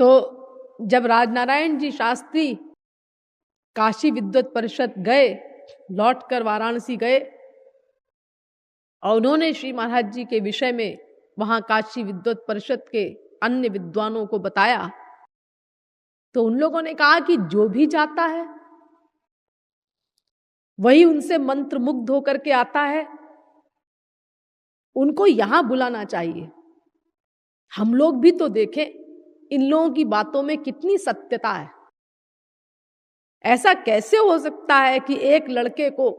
तो जब राजनारायण जी शास्त्री काशी विद्वत परिषद गए, लौटकर वाराणसी गए और उन्होंने श्री महाराज जी के विषय में वहां काशी विद्वत परिषद के अन्य विद्वानों को बताया, तो उन लोगों ने कहा कि जो भी जाता है वही उनसे मंत्र मुग्ध होकर के आता है, उनको यहां बुलाना चाहिए। हम लोग भी तो देखें इन लोगों की बातों में कितनी सत्यता है। ऐसा कैसे हो सकता है कि एक लड़के को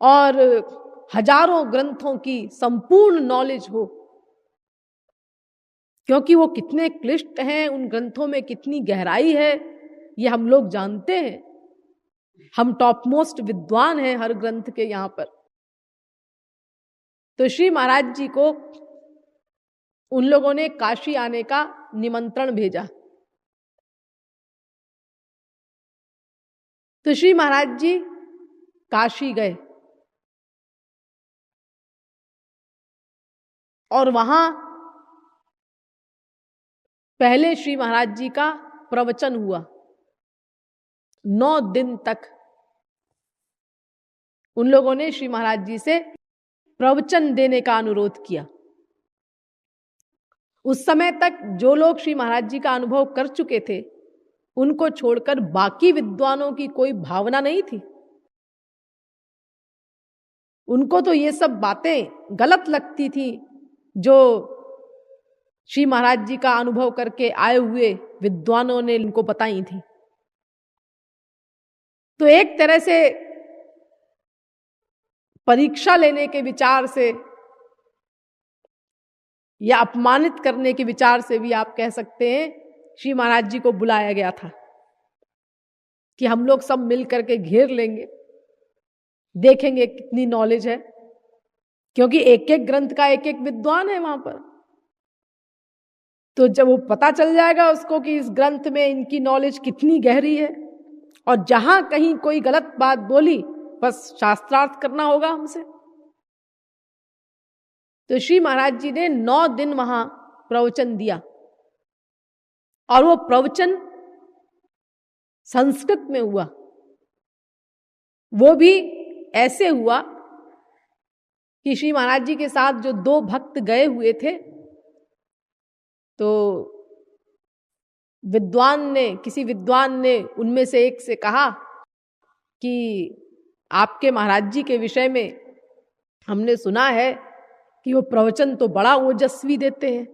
और हजारों ग्रंथों की संपूर्ण नॉलेज हो, क्योंकि वो कितने क्लिष्ट हैं, उन ग्रंथों में कितनी गहराई है, ये हम लोग जानते हैं। हम टॉप मोस्ट विद्वान हैं हर ग्रंथ के यहाँ पर। तो श्री महाराज जी को उन लोगों ने काशी आने का निमंत्रण भेजा। तो श्री महाराज जी काशी गए और वहां पहले श्री महाराज जी का प्रवचन हुआ। 9 दिन तक उन लोगों ने श्री महाराज जी से प्रवचन देने का अनुरोध किया। उस समय तक जो लोग श्री महाराज जी का अनुभव कर चुके थे, उनको छोड़कर बाकी विद्वानों की कोई भावना नहीं थी। उनको तो ये सब बातें गलत लगती थी जो श्री महाराज जी का अनुभव करके आए हुए विद्वानों ने इनको बताई थी। तो एक तरह से परीक्षा लेने के विचार से या अपमानित करने के विचार से भी आप कह सकते हैं, श्री महाराज जी को बुलाया गया था कि हम लोग सब मिल करके घेर लेंगे, देखेंगे कितनी नॉलेज है, क्योंकि एक एक ग्रंथ का एक एक विद्वान है वहां पर। तो जब वो पता चल जाएगा उसको कि इस ग्रंथ में इनकी नॉलेज कितनी गहरी है, और जहां कहीं कोई गलत बात बोली बस शास्त्रार्थ करना होगा हमसे। तो श्री महाराज जी ने 9 दिन वहां प्रवचन दिया, और वो प्रवचन संस्कृत में हुआ। वो भी ऐसे हुआ कि श्री महाराज जी के साथ जो 2 भक्त गए हुए थे, तो किसी विद्वान ने उनमें से एक से कहा कि आपके महाराज जी के विषय में हमने सुना है कि वो प्रवचन तो बड़ा ओजस्वी देते हैं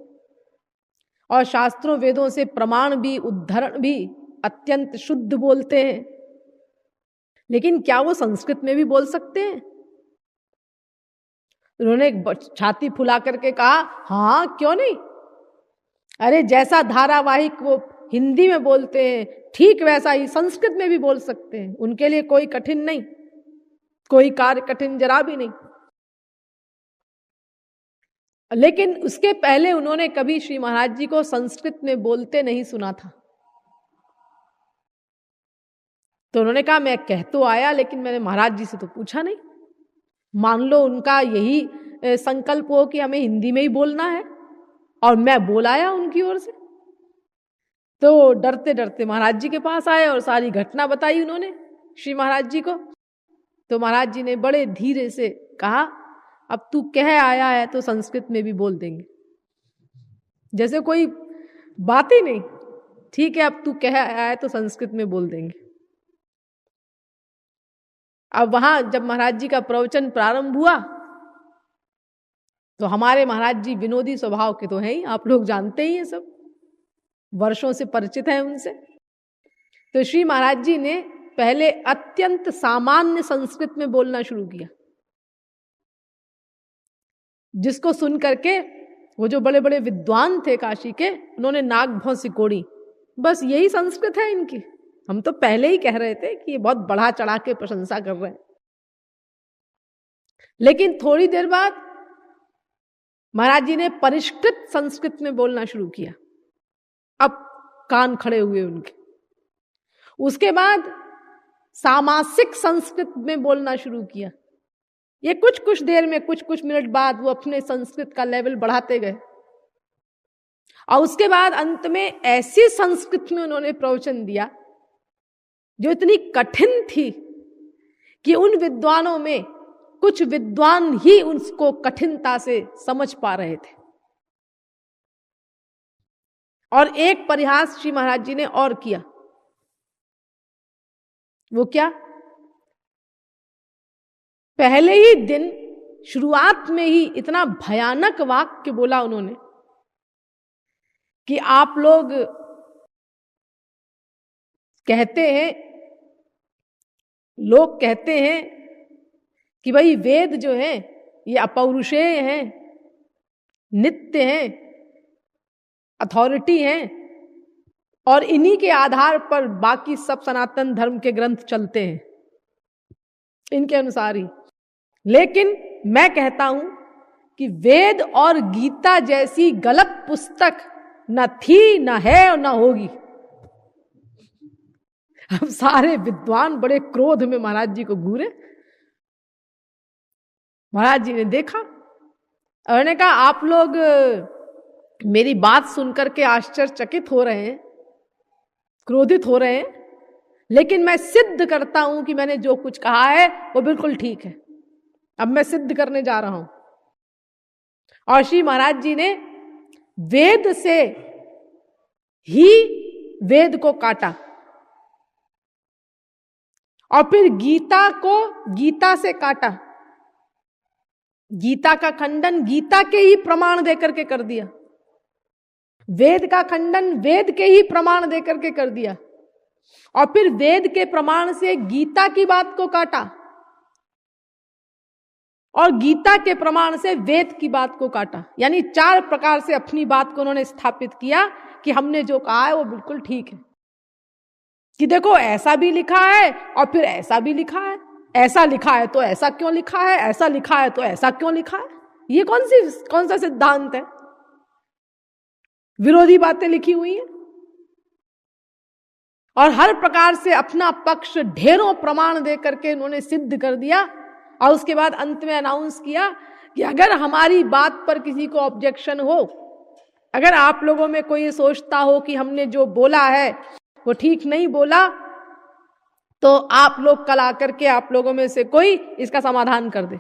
और शास्त्रों वेदों से प्रमाण भी, उद्धरण भी अत्यंत शुद्ध बोलते हैं, लेकिन क्या वो संस्कृत में भी बोल सकते हैं? उन्होंने छाती फुला करके कहा, हाँ क्यों नहीं, अरे जैसा धारावाहिक वो हिंदी में बोलते हैं ठीक वैसा ही संस्कृत में भी बोल सकते हैं, उनके लिए कोई कठिन नहीं, कोई कार्य कठिन जरा भी नहीं। लेकिन उसके पहले उन्होंने कभी श्री महाराज जी को संस्कृत में बोलते नहीं सुना था। तो उन्होंने कहा मैं कह तो आया, लेकिन मैंने महाराज जी से तो पूछा नहीं। मान लो उनका यही संकल्प हो कि हमें हिंदी में ही बोलना है और मैं बोल आया उनकी ओर से। तो डरते डरते महाराज जी के पास आए और सारी घटना बताई उन्होंने श्री महाराज जी को। तो महाराज जी ने बड़े धीरे से कहा, अब तू कह आया है तो संस्कृत में भी बोल देंगे, जैसे कोई बात ही नहीं। ठीक है, अब तू कह आया है तो संस्कृत में बोल देंगे। अब वहां जब महाराज जी का प्रवचन प्रारंभ हुआ, तो हमारे महाराज जी विनोदी स्वभाव के तो हैं ही, आप लोग जानते ही हैं, सब वर्षों से परिचित हैं उनसे। तो श्री महाराज जी ने पहले अत्यंत सामान्य संस्कृत में बोलना शुरू किया, जिसको सुन करके वो जो बड़े बड़े विद्वान थे काशी के, उन्होंने नाक भौं सिकोड़ी, बस यही संस्कृत है इनकी। हम तो पहले ही कह रहे थे कि ये बहुत बढ़ा चढ़ा के प्रशंसा कर रहे हैं। लेकिन थोड़ी देर बाद महाराज जी ने परिष्कृत संस्कृत में बोलना शुरू किया, अब कान खड़े हुए उनके। उसके बाद सामासिक संस्कृत में बोलना शुरू किया। ये कुछ देर में, कुछ मिनट बाद वो अपने संस्कृत का लेवल बढ़ाते गए। और उसके बाद अंत में ऐसी संस्कृत में उन्होंने प्रवचन दिया जो इतनी कठिन थी कि उन विद्वानों में कुछ विद्वान ही उसको कठिनता से समझ पा रहे थे। और एक परिहास श्री महाराज जी ने और किया। वो क्या? पहले ही दिन शुरुआत में ही इतना भयानक वाक्य बोला उन्होंने कि आप लोग कहते हैं, लोग कहते हैं कि भाई वेद जो है ये अपौरुषेय हैं, नित्य हैं, अथॉरिटी हैं और इन्हीं के आधार पर बाकी सब सनातन धर्म के ग्रंथ चलते हैं, इनके अनुसार ही। लेकिन मैं कहता हूं कि वेद और गीता जैसी गलत पुस्तक न थी, न है और न होगी। अब सारे विद्वान बड़े क्रोध में महाराज जी को घूरे। महाराज जी ने देखा और उन्होंने कहा, आप लोग मेरी बात सुनकर के आश्चर्यचकित हो रहे हैं, क्रोधित हो रहे हैं, लेकिन मैं सिद्ध करता हूं कि मैंने जो कुछ कहा है वो बिल्कुल ठीक है। अब मैं सिद्ध करने जा रहा हूं। और श्री महाराज जी ने वेद से ही वेद को काटा और फिर गीता को गीता से काटा। गीता का खंडन गीता के ही प्रमाण देकर के कर दिया, वेद का खंडन वेद के ही प्रमाण देकर के कर दिया और फिर वेद के प्रमाण से गीता की बात को काटा और गीता के प्रमाण से वेद की बात को काटा। यानी 4 प्रकार से अपनी बात को उन्होंने स्थापित किया कि हमने जो कहा है वो बिल्कुल ठीक है। कि देखो ऐसा भी लिखा है और फिर ऐसा भी लिखा है, ऐसा लिखा है तो ऐसा क्यों लिखा है, ऐसा लिखा है तो ऐसा क्यों लिखा है। ये कौन सा सिद्धांत है? विरोधी बातें लिखी हुई हैं और हर प्रकार से अपना पक्ष ढेरों प्रमाण दे करके उन्होंने सिद्ध कर दिया। और उसके बाद अंत में अनाउंस किया कि अगर हमारी बात पर किसी को ऑब्जेक्शन हो, अगर आप लोगों में कोई ये सोचता हो कि हमने जो बोला है वो ठीक नहीं बोला, तो आप लोग कल आकर के आप लोगों में से कोई इसका समाधान कर दे।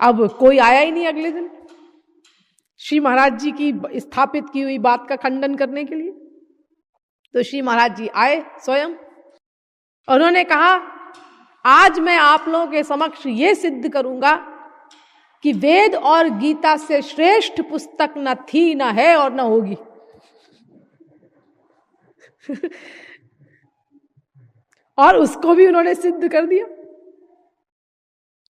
अब कोई आया ही नहीं अगले दिन श्री महाराज जी की स्थापित की हुई बात का खंडन करने के लिए। तो श्री महाराज जी आए स्वयं, उन्होंने कहा, आज मैं आप लोगों के समक्ष ये सिद्ध करूंगा कि वेद और गीता से श्रेष्ठ पुस्तक न थी, न है और न होगी। और उसको भी उन्होंने सिद्ध कर दिया।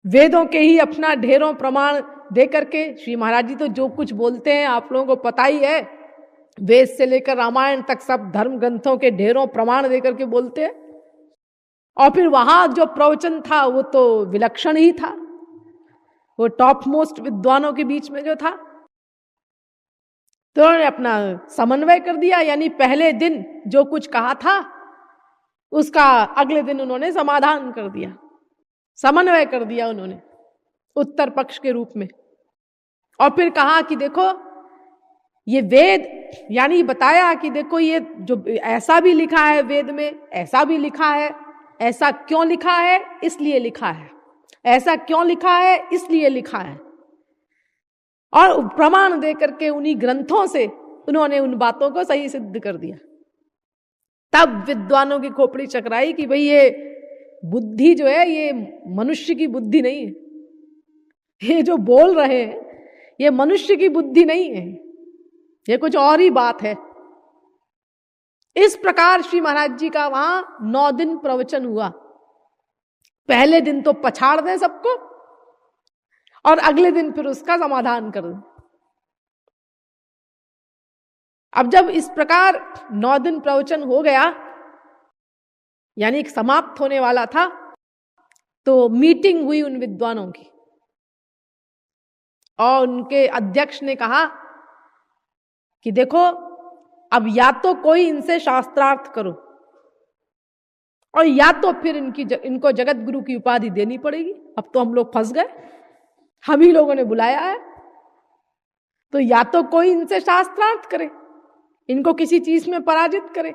वेदों के ही अपना ढेरों प्रमाण देकर के श्री महाराज जी तो जो कुछ बोलते हैं आप लोगों को पता ही है, वेद से लेकर रामायण तक सब धर्म ग्रंथों के ढेरों प्रमाण देकर के बोलते हैं। और फिर वहां जो प्रवचन था वो तो विलक्षण ही था, वो टॉप मोस्ट विद्वानों के बीच में जो था। तो उन्होंने अपना समन्वय कर दिया, यानी पहले दिन जो कुछ कहा था उसका अगले दिन उन्होंने समाधान कर दिया, समन्वय कर दिया उन्होंने उत्तर पक्ष के रूप में। और फिर कहा कि देखो ये वेद, यानी बताया कि देखो ये जो ऐसा भी लिखा है वेद में, ऐसा भी लिखा है, ऐसा क्यों लिखा है, इसलिए लिखा है, ऐसा क्यों लिखा है, इसलिए लिखा है। और प्रमाण दे करके उन्हीं ग्रंथों से उन्होंने उन बातों को सही सिद्ध कर दिया। तब विद्वानों की खोपड़ी चकराई कि भाई ये बुद्धि जो है ये मनुष्य की बुद्धि नहीं है, ये जो बोल रहे हैं ये मनुष्य की बुद्धि नहीं है, ये कुछ और ही बात है। इस प्रकार श्री महाराज जी का वहां 9 दिन प्रवचन हुआ। पहले दिन तो पछाड़ दें सबको और अगले दिन फिर उसका समाधान कर दें। अब जब इस प्रकार 9 दिन प्रवचन हो गया, यानी समाप्त होने वाला था, तो मीटिंग हुई उन विद्वानों की और उनके अध्यक्ष ने कहा कि देखो अब या तो कोई इनसे शास्त्रार्थ करो और या तो फिर इनको जगत गुरु की उपाधि देनी पड़ेगी। अब तो हम लोग फंस गए, हम ही लोगों ने बुलाया है तो या तो कोई इनसे शास्त्रार्थ करे, इनको किसी चीज में पराजित करे,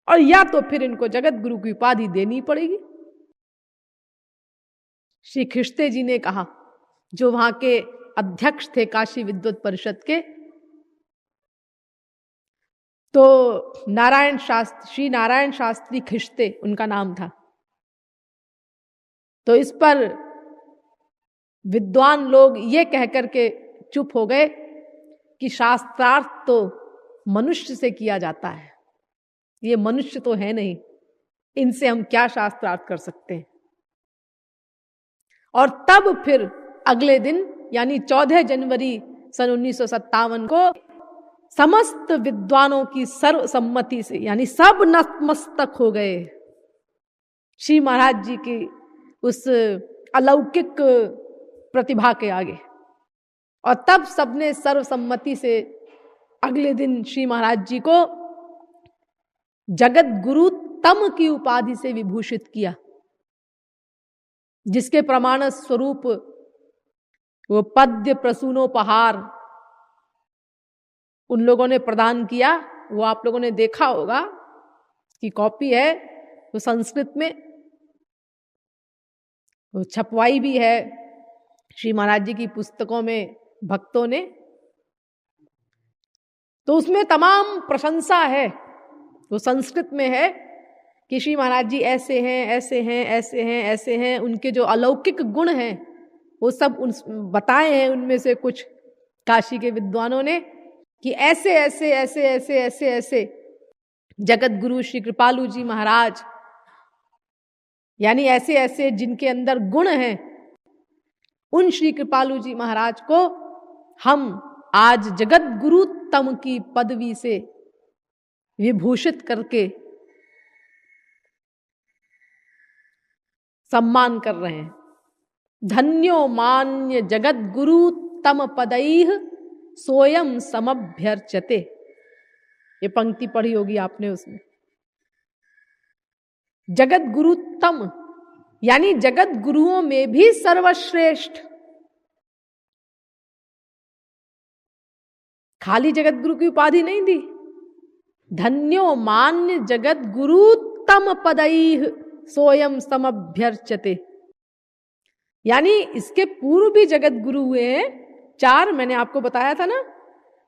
और या तो फिर इनको जगत गुरु की उपाधि देनी पड़ेगी। श्री खिस्ते जी ने कहा, जो वहां के अध्यक्ष थे काशी विद्वत परिषद के, तो श्री नारायण शास्त्री खिस्ते उनका नाम था। तो इस पर विद्वान लोग ये कहकर के चुप हो गए कि शास्त्रार्थ तो मनुष्य से किया जाता है, ये मनुष्य तो है नहीं, इनसे हम क्या शास्त्रार्थ कर सकते हैं। और तब फिर अगले दिन यानी 14 जनवरी सन 1957 को समस्त विद्वानों की सर्वसम्मति से, यानी सब नतमस्तक हो गए श्री महाराज जी की उस अलौकिक प्रतिभा के आगे। और तब सबने सर्वसम्मति से अगले दिन श्री महाराज जी को जगत गुरु तम की उपाधि से विभूषित किया, जिसके प्रमाण स्वरूप वो पद्य प्रसूनोपहार उन लोगों ने प्रदान किया। वो आप लोगों ने देखा होगा, उसकी कॉपी है, वो संस्कृत में वो छपवाई भी है श्री महाराज जी की पुस्तकों में भक्तों ने। तो उसमें तमाम प्रशंसा है, वो संस्कृत में है कि श्री महाराज जी ऐसे हैं, ऐसे हैं, ऐसे हैं, ऐसे हैं। उनके जो अलौकिक गुण हैं वो सब बताए हैं उनमें से कुछ काशी के विद्वानों ने, कि ऐसे ऐसे ऐसे ऐसे ऐसे ऐसे जगत गुरु श्री कृपालु जी महाराज, यानी ऐसे ऐसे जिनके अंदर गुण हैं, उन श्री कृपालु जी महाराज को हम आज जगत गुरु तम की पदवी से विभूषित करके सम्मान कर रहे हैं। धन्यो मान्य जगत गुरु तम पदैः सोयम समभ्यर्चते। ये पंक्ति पढ़ी होगी आपने उसमें। जगत गुरु तम यानी जगत गुरुओं में भी सर्वश्रेष्ठ, खाली जगत गुरु की उपाधि नहीं दी। धन्यो मान्य जगत गुरु तम पदैः सोयम समभ्यर्चते, यानी इसके पूर्व भी जगत गुरु हुए हैं 4, मैंने आपको बताया था ना।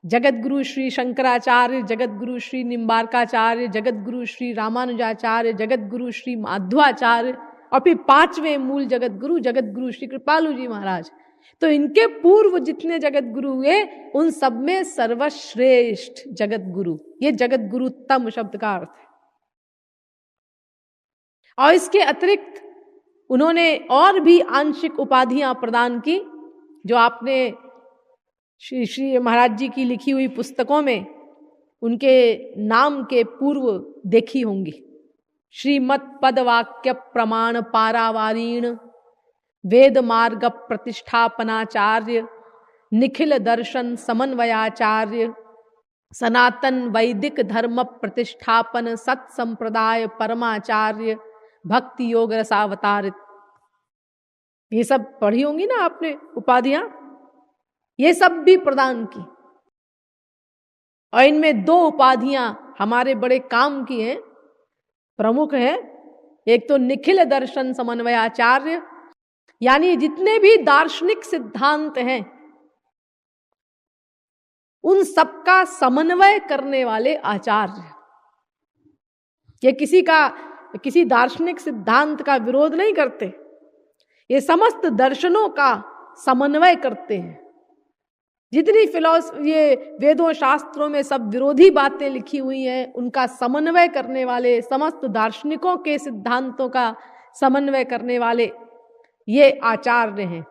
जगत गुरु श्री शंकराचार्य, जगत गुरु श्री निम्बार्काचार्य, जगत गुरु श्री रामानुजाचार्य, जगत गुरु श्री माध्वाचार्य, और फिर 5वें मूल जगत गुरु श्री कृपालु जी महाराज। तो इनके पूर्व जितने जगत गुरु हुए उन सब में सर्वश्रेष्ठ जगत गुरु, ये जगत गुरु तम शब्द का अर्थ है। और इसके अतिरिक्त उन्होंने और भी आंशिक उपाधियां प्रदान की, जो आपने श्री महाराज जी की लिखी हुई पुस्तकों में उनके नाम के पूर्व देखी होंगी। श्रीमत् पद वाक्य प्रमाण पारावारीण, वेद मार्ग प्रतिष्ठापनाचार्य, निखिल दर्शन समन्वयाचार्य, सनातन वैदिक धर्म प्रतिष्ठापन सत संप्रदाय परमाचार्य, भक्ति योग रसावतारित। ये सब पढ़ी होंगी ना आपने उपाधियां, ये सब भी प्रदान की। और इनमें 2 उपाधियां हमारे बड़े काम की हैं, प्रमुख है। एक तो निखिल दर्शन समन्वयाचार्य, यानी जितने भी दार्शनिक सिद्धांत हैं उन सबका समन्वय करने वाले आचार्य। ये किसी दार्शनिक सिद्धांत का विरोध नहीं करते, ये समस्त दर्शनों का समन्वय करते हैं। जितनी फिलॉसफी, ये वेदों शास्त्रों में सब विरोधी बातें लिखी हुई हैं, उनका समन्वय करने वाले, समस्त दार्शनिकों के सिद्धांतों का समन्वय करने वाले ये आचार्य हैं।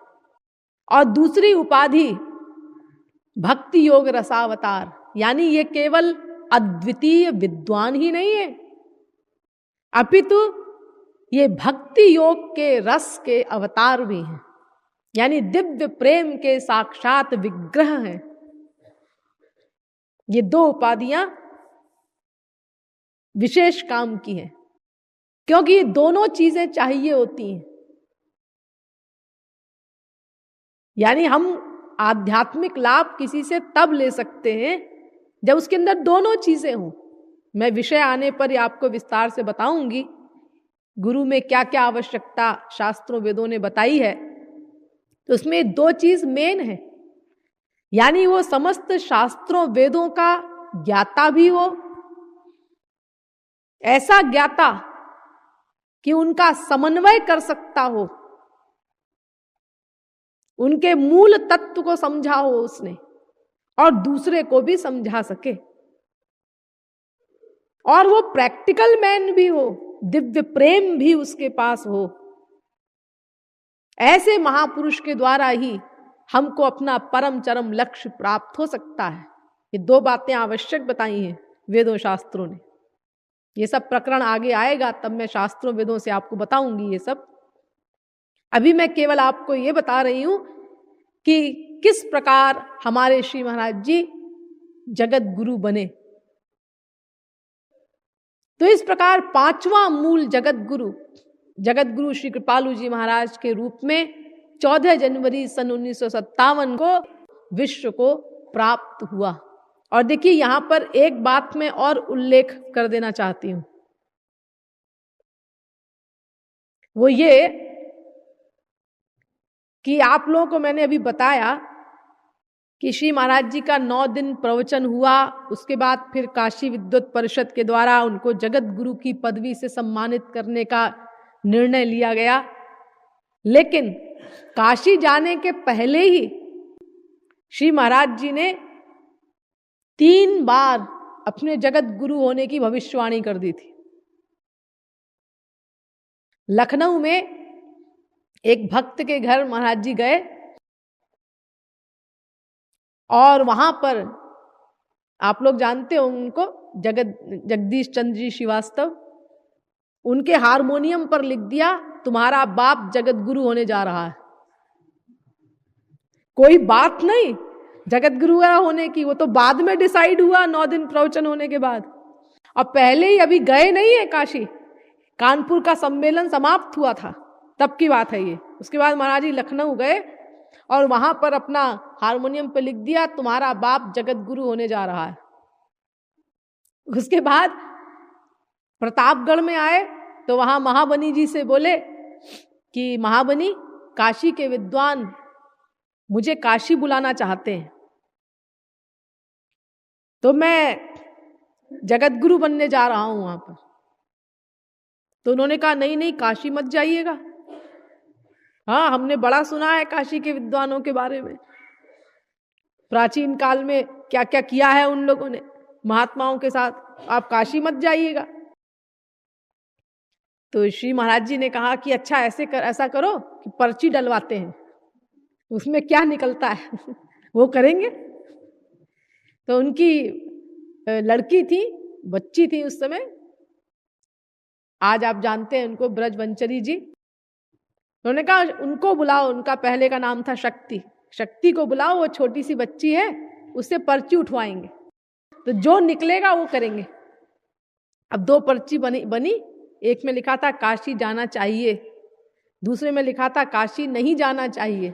और दूसरी उपाधि भक्ति योग रसावतार, यानी ये केवल अद्वितीय विद्वान ही नहीं है, अपितु ये भक्ति योग के रस के अवतार भी हैं, यानी दिव्य प्रेम के साक्षात विग्रह हैं। ये 2 उपाधियां विशेष काम की हैं, क्योंकि ये दोनों चीजें चाहिए होती हैं। यानी हम आध्यात्मिक लाभ किसी से तब ले सकते हैं जब उसके अंदर दोनों चीजें हों। मैं विषय आने पर आपको विस्तार से बताऊंगी गुरु में क्या क्या आवश्यकता शास्त्रों वेदों ने बताई है। तो उसमें दो चीज मेन है, यानी वो समस्त शास्त्रों वेदों का ज्ञाता भी हो, ऐसा ज्ञाता कि उनका समन्वय कर सकता हो, उनके मूल तत्व को समझा हो उसने और दूसरे को भी समझा सके, और वो प्रैक्टिकल मैन भी हो, दिव्य प्रेम भी उसके पास हो। ऐसे महापुरुष के द्वारा ही हमको अपना परम चरम लक्ष्य प्राप्त हो सकता है। ये दो बातें आवश्यक बताई हैं वेदों शास्त्रों ने। ये सब प्रकरण आगे आएगा तब मैं शास्त्रों वेदों से आपको बताऊंगी ये सब। अभी मैं केवल आपको ये बता रही हूं कि किस प्रकार हमारे श्री महाराज जी जगत गुरु बने। तो इस प्रकार पांचवा मूल जगत गुरु श्री कृपालु जी महाराज के रूप में 14 जनवरी सन 1957 को विश्व को प्राप्त हुआ। और देखिए यहां पर एक बात मैं और उल्लेख कर देना चाहती हूं, वो ये कि आप लोगों को मैंने अभी बताया कि श्री महाराज जी का 9 दिन प्रवचन हुआ, उसके बाद फिर काशी विद्वत परिषद के द्वारा उनको जगत गुरु की पदवी से सम्मानित करने का निर्णय लिया गया। लेकिन काशी जाने के पहले ही श्री महाराज जी ने 3 बार अपने जगत गुरु होने की भविष्यवाणी कर दी थी। लखनऊ में एक भक्त के घर महाराज जी गए और वहां पर आप लोग जानते हो उनको, जगदीश चंद्र जी श्रीवास्तव, उनके हारमोनियम पर लिख दिया तुम्हारा बाप जगत गुरु होने जा रहा है। कोई बात नहीं जगत गुरु होने की, वो तो बाद में डिसाइड हुआ 9 दिन प्रवचन होने के बाद। और पहले ही अभी गए नहीं है काशी, कानपुर का सम्मेलन समाप्त हुआ था तब की बात है ये। उसके बाद महाराज जी लखनऊ गए और वहां पर अपना हारमोनियम पे लिख दिया तुम्हारा बाप जगत गुरु होने जा रहा है। उसके बाद प्रतापगढ़ में आए तो वहां महाबनी जी से बोले कि महाबनी काशी के विद्वान मुझे काशी बुलाना चाहते हैं, तो मैं जगत गुरु बनने जा रहा हूं वहां पर। तो उन्होंने कहा नहीं नहीं काशी मत जाइएगा, हाँ हमने बड़ा सुना है काशी के विद्वानों के बारे में, प्राचीन काल में क्या क्या किया है उन लोगों ने महात्माओं के साथ, आप काशी मत जाइएगा। तो श्री महाराज जी ने कहा कि अच्छा ऐसा करो कि पर्ची डलवाते हैं, उसमें क्या निकलता है वो करेंगे। तो उनकी लड़की थी, बच्ची थी उस समय, आज आप जानते हैं उनको ब्रजवंचरी जी। उन्होंने कहा उनको बुलाओ, उनका पहले का नाम था शक्ति को बुलाओ, वो छोटी सी बच्ची है, उससे पर्ची उठवाएंगे, तो जो निकलेगा वो करेंगे। अब 2 पर्ची बनी, एक में लिखा था काशी जाना चाहिए, दूसरे में लिखा था काशी नहीं जाना चाहिए,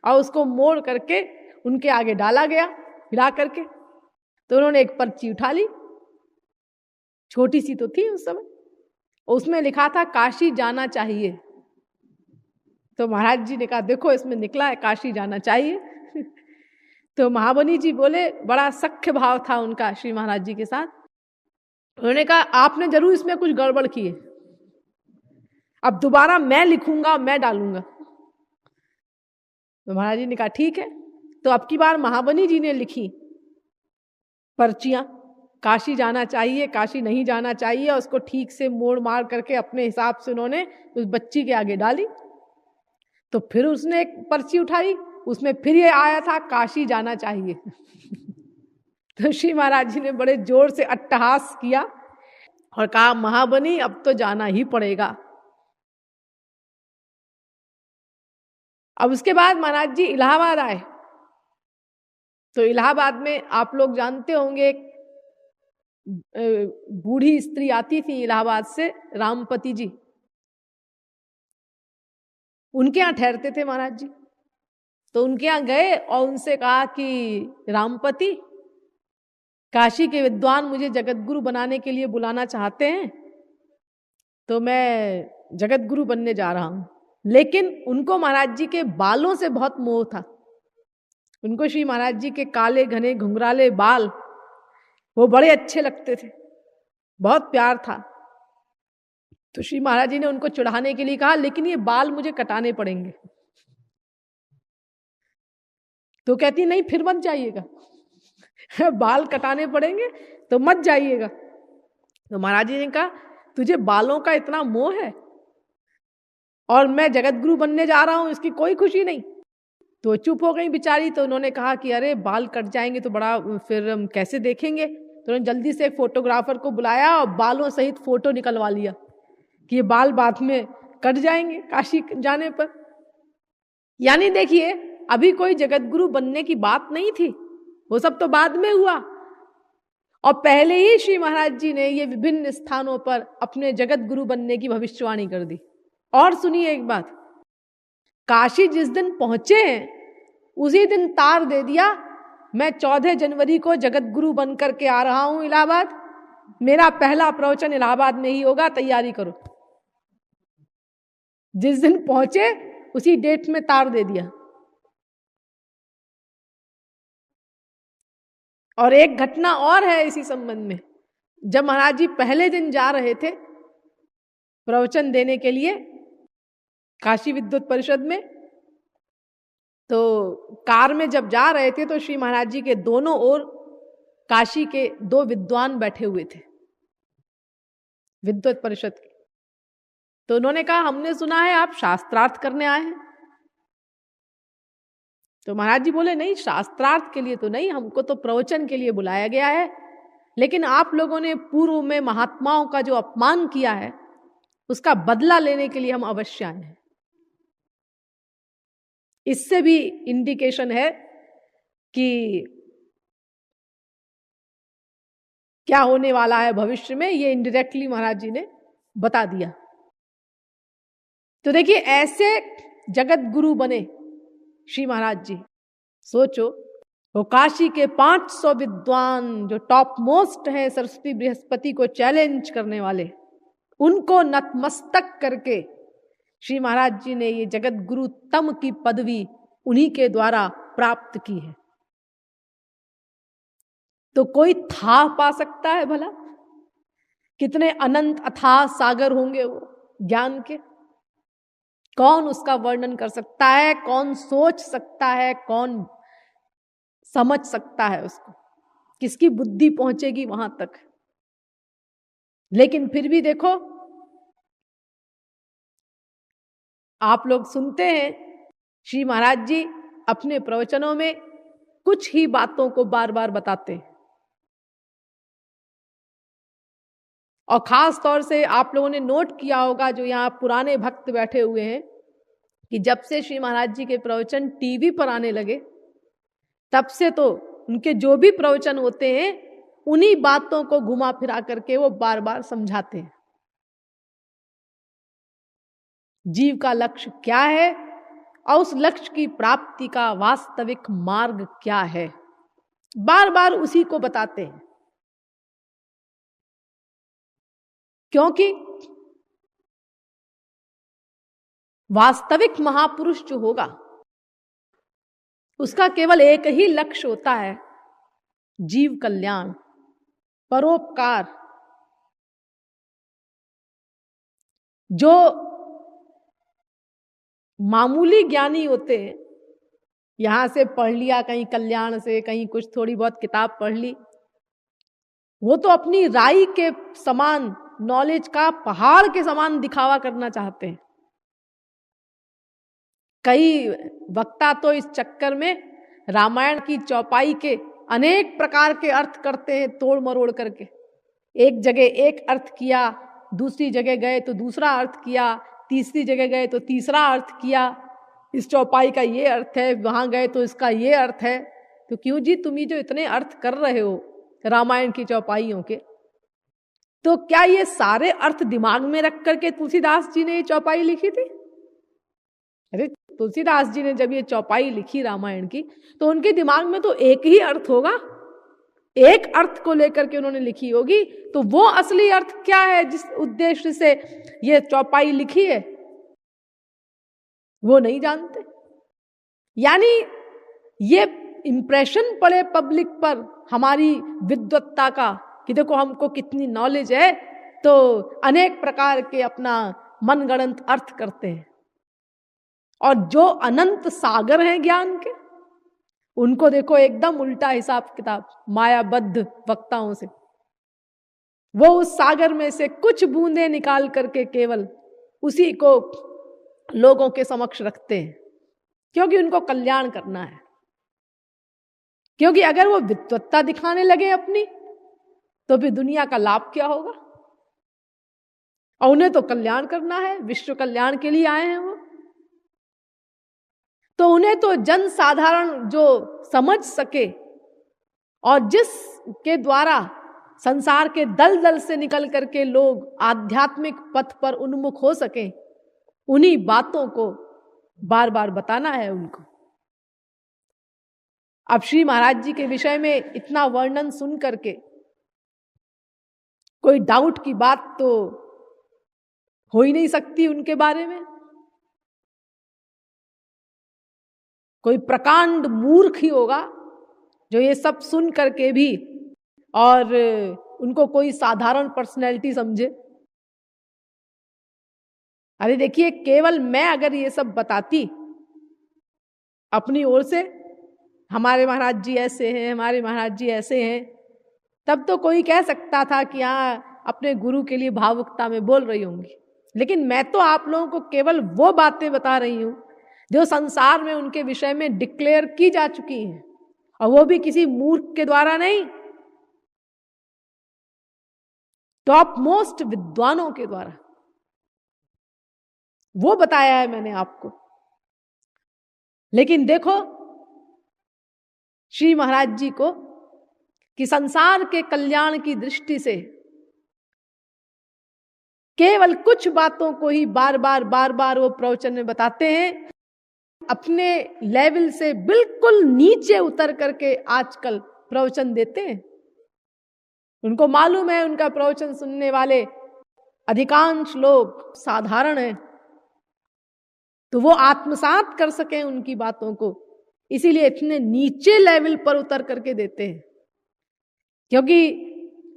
और उसको मोड़ करके उनके आगे डाला गया हिला करके। तो उन्होंने एक पर्ची उठा ली, छोटी सी तो थी उस समय, उसमें लिखा था काशी जाना चाहिए। तो महाराज जी ने कहा देखो इसमें निकला है काशी जाना चाहिए। तो महाबनी जी बोले, बड़ा सख्य भाव था उनका श्री महाराज जी के साथ, उन्होंने कहा आपने जरूर इसमें कुछ गड़बड़ की है, अब दोबारा मैं लिखूंगा, मैं डालूंगा। तो महाराज जी ने कहा ठीक है। तो अब की बार महाबनी जी ने लिखी पर्चियां, काशी जाना चाहिए, काशी नहीं जाना चाहिए, और उसको ठीक से मोड़ मार करके अपने हिसाब से उन्होंने उस बच्ची के आगे डाली। तो फिर उसने एक पर्ची उठाई, उसमें फिर ये आया था काशी जाना चाहिए। तो श्री महाराज जी ने बड़े जोर से अट्टहास किया और कहा महाबनी अब तो जाना ही पड़ेगा। अब उसके बाद महाराज जी इलाहाबाद आए। तो इलाहाबाद में आप लोग जानते होंगे एक बूढ़ी स्त्री आती थी इलाहाबाद से, रामपति जी, उनके यहाँ ठहरते थे महाराज जी। तो उनके यहाँ गए और उनसे कहा कि रामपति, काशी के विद्वान मुझे जगत गुरु बनाने के लिए बुलाना चाहते हैं, तो मैं जगत गुरु बनने जा रहा हूं। लेकिन उनको महाराज जी के बालों से बहुत मोह था। उनको श्री महाराज जी के काले घने घुंघराले बाल वो बड़े अच्छे लगते थे, बहुत प्यार था। तो श्री महाराज जी ने उनको चढ़ाने के लिए कहा, लेकिन ये बाल मुझे कटाने पड़ेंगे। तो कहती नहीं, फिर मत जाइएगा बाल कटाने पड़ेंगे तो मत जाइएगा। तो महाराज जी ने कहा, तुझे बालों का इतना मोह है और मैं जगत गुरु बनने जा रहा हूं, इसकी कोई खुशी नहीं। तो चुप हो गई बेचारी। तो उन्होंने कहा कि अरे बाल कट जाएंगे तो बड़ा, फिर हम कैसे देखेंगे। तो उन्होंने जल्दी से एक फोटोग्राफर को बुलाया और बालों सहित फोटो निकलवा लिया कि ये बाल बाद में कट जाएंगे काशी जाने पर। यानी देखिए, अभी कोई जगत गुरु बनने की बात नहीं थी, वो सब तो बाद में हुआ। और पहले ही श्री महाराज जी ने ये विभिन्न स्थानों पर अपने जगत गुरु बनने की भविष्यवाणी कर दी। और सुनिए एक बात, काशी जिस दिन पहुंचे हैं उसी दिन तार दे दिया, मैं 14 जनवरी को जगत गुरु बन करके आ रहा हूं इलाहाबाद, मेरा पहला प्रवचन इलाहाबाद में ही होगा, तैयारी करो। जिस दिन पहुंचे उसी डेट में तार दे दिया। और एक घटना और है इसी संबंध में। जब महाराज जी पहले दिन जा रहे थे प्रवचन देने के लिए काशी विद्वत परिषद में, तो कार में जब जा रहे थे तो श्री महाराज जी के दोनों ओर काशी के 2 विद्वान बैठे हुए थे विद्वत परिषद के। तो उन्होंने कहा, हमने सुना है आप शास्त्रार्थ करने आए हैं। तो महाराज जी बोले, नहीं, शास्त्रार्थ के लिए तो नहीं, हमको तो प्रवचन के लिए बुलाया गया है। लेकिन आप लोगों ने पूर्व में महात्माओं का जो अपमान किया है उसका बदला लेने के लिए हम अवश्य आए हैं। इससे भी इंडिकेशन है कि क्या होने वाला है भविष्य में, ये इनडायरेक्टली महाराज जी ने बता दिया। तो देखिए, ऐसे जगत गुरु बने श्री महाराज जी। सोचो, वो काशी के 500 विद्वान जो टॉप मोस्ट हैं, सरस्वती बृहस्पति को चैलेंज करने वाले, उनको नतमस्तक करके श्री महाराज जी ने ये जगत गुरु तम की पदवी उन्हीं के द्वारा प्राप्त की है। तो कोई था पा सकता है भला? कितने अनंत अथाह सागर होंगे वो ज्ञान के, कौन उसका वर्णन कर सकता है, कौन सोच सकता है, कौन समझ सकता है उसको, किसकी बुद्धि पहुंचेगी वहां तक। लेकिन फिर भी देखो, आप लोग सुनते हैं श्री महाराज जी अपने प्रवचनों में कुछ ही बातों को बार बार बताते हैं। और खास तौर से आप लोगों ने नोट किया होगा, जो यहाँ पुराने भक्त बैठे हुए हैं, कि जब से श्री महाराज जी के प्रवचन टीवी पर आने लगे, तब से तो उनके जो भी प्रवचन होते हैं उन्हीं बातों को घुमा फिरा करके वो बार बार समझाते हैं। जीव का लक्ष्य क्या है और उस लक्ष्य की प्राप्ति का वास्तविक मार्ग क्या है, बार बार उसी को बताते हैं। क्योंकि वास्तविक महापुरुष जो होगा उसका केवल एक ही लक्ष्य होता है, जीव कल्याण, परोपकार। जो मामूली ज्ञानी होते हैं, यहां से पढ़ लिया कहीं कल्याण से, कहीं कुछ थोड़ी बहुत किताब पढ़ ली, वो तो अपनी राई के समान, नॉलेज का पहाड़ के समान दिखावा करना चाहते हैं। कई वक्ता तो इस चक्कर में रामायण की चौपाई के अनेक प्रकार के अर्थ करते हैं, तोड़ मरोड़ करके। एक जगह एक अर्थ किया, दूसरी जगह गए तो दूसरा अर्थ किया, तीसरी जगह गए तो तीसरा अर्थ किया। इस चौपाई का ये अर्थ है, वहां गए तो इसका ये अर्थ है। तो क्यों जी, तुम ही जो इतने अर्थ कर रहे हो रामायण की चौपाइयों के, तो क्या ये सारे अर्थ दिमाग में रख करके तुलसीदास जी ने ये चौपाई लिखी थी? अरे तुलसीदास जी ने जब ये चौपाई लिखी रामायण की, तो उनके दिमाग में तो एक ही अर्थ होगा, एक अर्थ को लेकर के उन्होंने लिखी होगी। तो वो असली अर्थ क्या है जिस उद्देश्य से ये चौपाई लिखी है, वो नहीं जानते। यानी ये इंप्रेशन पड़े पब्लिक पर हमारी विद्वत्ता का कि देखो हमको कितनी नॉलेज है, तो अनेक प्रकार के अपना मनगढ़ंत अर्थ करते हैं। और जो अनंत सागर हैं ज्ञान के, उनको देखो एकदम उल्टा हिसाब किताब मायाबद्ध वक्ताओं से। वो उस सागर में से कुछ बूंदे निकाल करके केवल उसी को लोगों के समक्ष रखते हैं, क्योंकि उनको कल्याण करना है। क्योंकि अगर वो विद्वत्ता दिखाने लगे अपनी, तो फिर दुनिया का लाभ क्या होगा। और उन्हें तो कल्याण करना है, विश्व कल्याण के लिए आए हैं वो। तो उन्हें तो जन साधारण जो समझ सके और जिसके द्वारा संसार के दलदल से निकल करके लोग आध्यात्मिक पथ पर उन्मुख हो सके, उन्हीं बातों को बार बार बताना है उनको। अब श्री महाराज जी के विषय में इतना वर्णन सुन करके कोई डाउट की बात तो हो ही नहीं सकती उनके बारे में। कोई प्रकांड मूर्ख ही होगा जो ये सब सुन करके भी और उनको कोई साधारण पर्सनैलिटी समझे। अरे देखिए, केवल मैं अगर ये सब बताती अपनी ओर से, हमारे महाराज जी ऐसे हैं, हमारे महाराज जी ऐसे हैं, तब तो कोई कह सकता था कि हाँ अपने गुरु के लिए भावुकता में बोल रही होंगी। लेकिन मैं तो आप लोगों को केवल वो बातें बता रही हूं जो संसार में उनके विषय में डिक्लेयर की जा चुकी हैं, और वो भी किसी मूर्ख के द्वारा नहीं, टॉप मोस्ट विद्वानों के द्वारा। वो बताया है मैंने आपको। लेकिन देखो श्री महाराज जी को कि संसार के कल्याण की दृष्टि से केवल कुछ बातों को ही बार बार वो प्रवचन में बताते हैं। अपने लेवल से बिल्कुल नीचे उतर करके आजकल प्रवचन देते हैं। उनको मालूम है उनका प्रवचन सुनने वाले अधिकांश लोग साधारण हैं, तो वो आत्मसात कर सकें उनकी बातों को, इसीलिए इतने नीचे लेवल पर उतर करके देते हैं, क्योंकि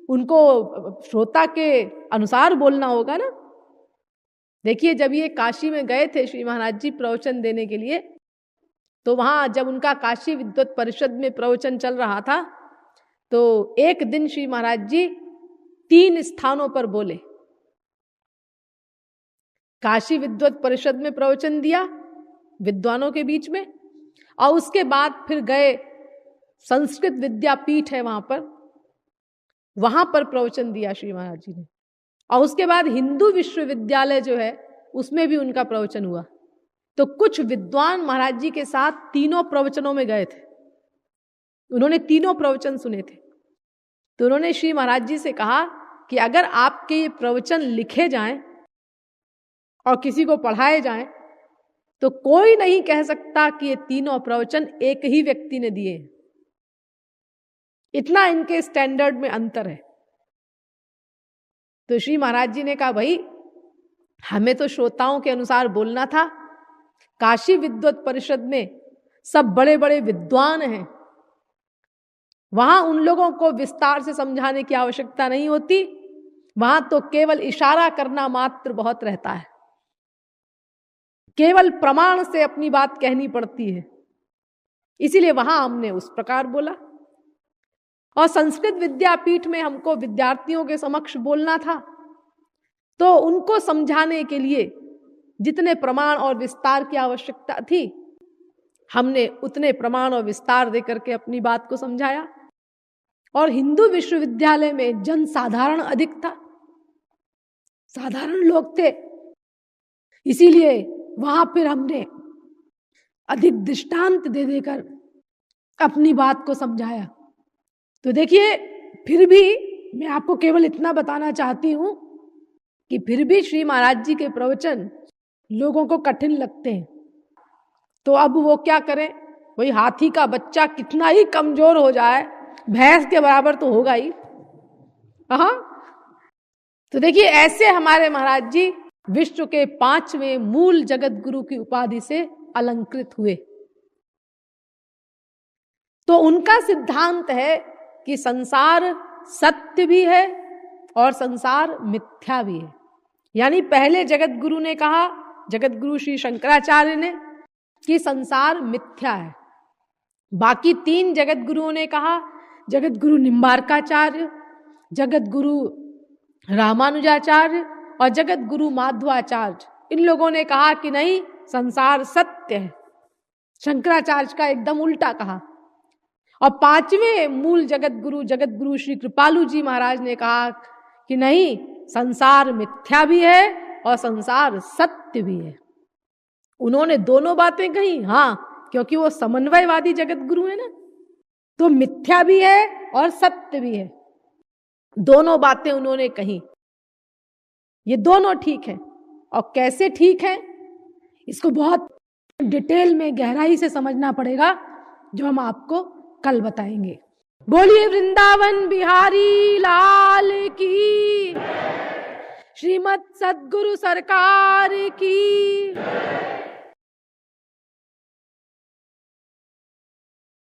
उनको श्रोता के अनुसार बोलना होगा ना। देखिए, जब ये काशी में गए थे श्री महाराज जी प्रवचन देने के लिए, तो वहां जब उनका काशी विद्वत परिषद में प्रवचन चल रहा था, तो एक दिन श्री महाराज जी 3 स्थानों पर बोले। काशी विद्वत परिषद में प्रवचन दिया विद्वानों के बीच में, और उसके बाद फिर गए संस्कृत विद्यापीठ है वहां पर प्रवचन दिया श्री महाराज जी ने, और उसके बाद हिंदू विश्वविद्यालय जो है उसमें भी उनका प्रवचन हुआ। तो कुछ विद्वान महाराज जी के साथ तीनों प्रवचनों में गए थे, उन्होंने तीनों प्रवचन सुने थे। तो उन्होंने श्री महाराज जी से कहा कि अगर आपके ये प्रवचन लिखे जाएं और किसी को पढ़ाए जाएं, तो कोई नहीं कह सकता कि ये तीनों प्रवचन एक ही व्यक्ति ने दिए। इतना इनके स्टैंडर्ड में अंतर है। तो श्री महाराज जी ने कहा, भाई हमें तो श्रोताओं के अनुसार बोलना था। काशी विद्वत परिषद में सब बड़े बड़े विद्वान हैं, वहां उन लोगों को विस्तार से समझाने की आवश्यकता नहीं होती, वहां तो केवल इशारा करना मात्र बहुत रहता है, केवल प्रमाण से अपनी बात कहनी पड़ती है। इसीलिए वहां हमने उस प्रकार बोला। और संस्कृत विद्यापीठ में हमको विद्यार्थियों के समक्ष बोलना था, तो उनको समझाने के लिए जितने प्रमाण और विस्तार की आवश्यकता थी, हमने उतने प्रमाण और विस्तार देकर के अपनी बात को समझाया। और हिंदू विश्वविद्यालय में जन साधारण अधिक था, साधारण लोग थे, इसीलिए वहां फिर हमने अधिक दृष्टांत दे देकर अपनी बात को समझाया। तो देखिए, फिर भी मैं आपको केवल इतना बताना चाहती हूं कि फिर भी श्री महाराज जी के प्रवचन लोगों को कठिन लगते हैं। तो अब वो क्या करें, वही हाथी का बच्चा कितना ही कमजोर हो जाए, भैंस के बराबर तो होगा ही। हाँ, तो देखिए ऐसे हमारे महाराज जी विश्व के 5वें मूल जगत गुरु की उपाधि से अलंकृत हुए। तो उनका सिद्धांत है कि संसार सत्य भी है और संसार मिथ्या भी है। यानी पहले जगत गुरु ने कहा, जगत गुरु श्री शंकराचार्य ने, कि संसार मिथ्या है। बाकी 3 जगत गुरुओं ने कहा, जगत गुरु निम्बार्काचार्य, जगत गुरु रामानुजाचार्य और जगत गुरु माध्वाचार्य, इन लोगों ने कहा कि नहीं, संसार सत्य है। शंकराचार्य का एकदम उल्टा कहा। और 5वें मूल जगत गुरु श्री कृपालु जी महाराज ने कहा कि नहीं, संसार मिथ्या भी है और संसार सत्य भी है। उन्होंने दोनों बातें कही, हाँ, क्योंकि वो समन्वयवादी जगत गुरु है ना, तो मिथ्या भी है और सत्य भी है, दोनों बातें उन्होंने कही। ये दोनों ठीक है। और कैसे ठीक है, इसको बहुत डिटेल में गहराई से समझना पड़ेगा, जो हम आपको कल बताएंगे। बोलिए वृंदावन बिहारी लाल की, श्रीमद् सद्गुरु सरकार की।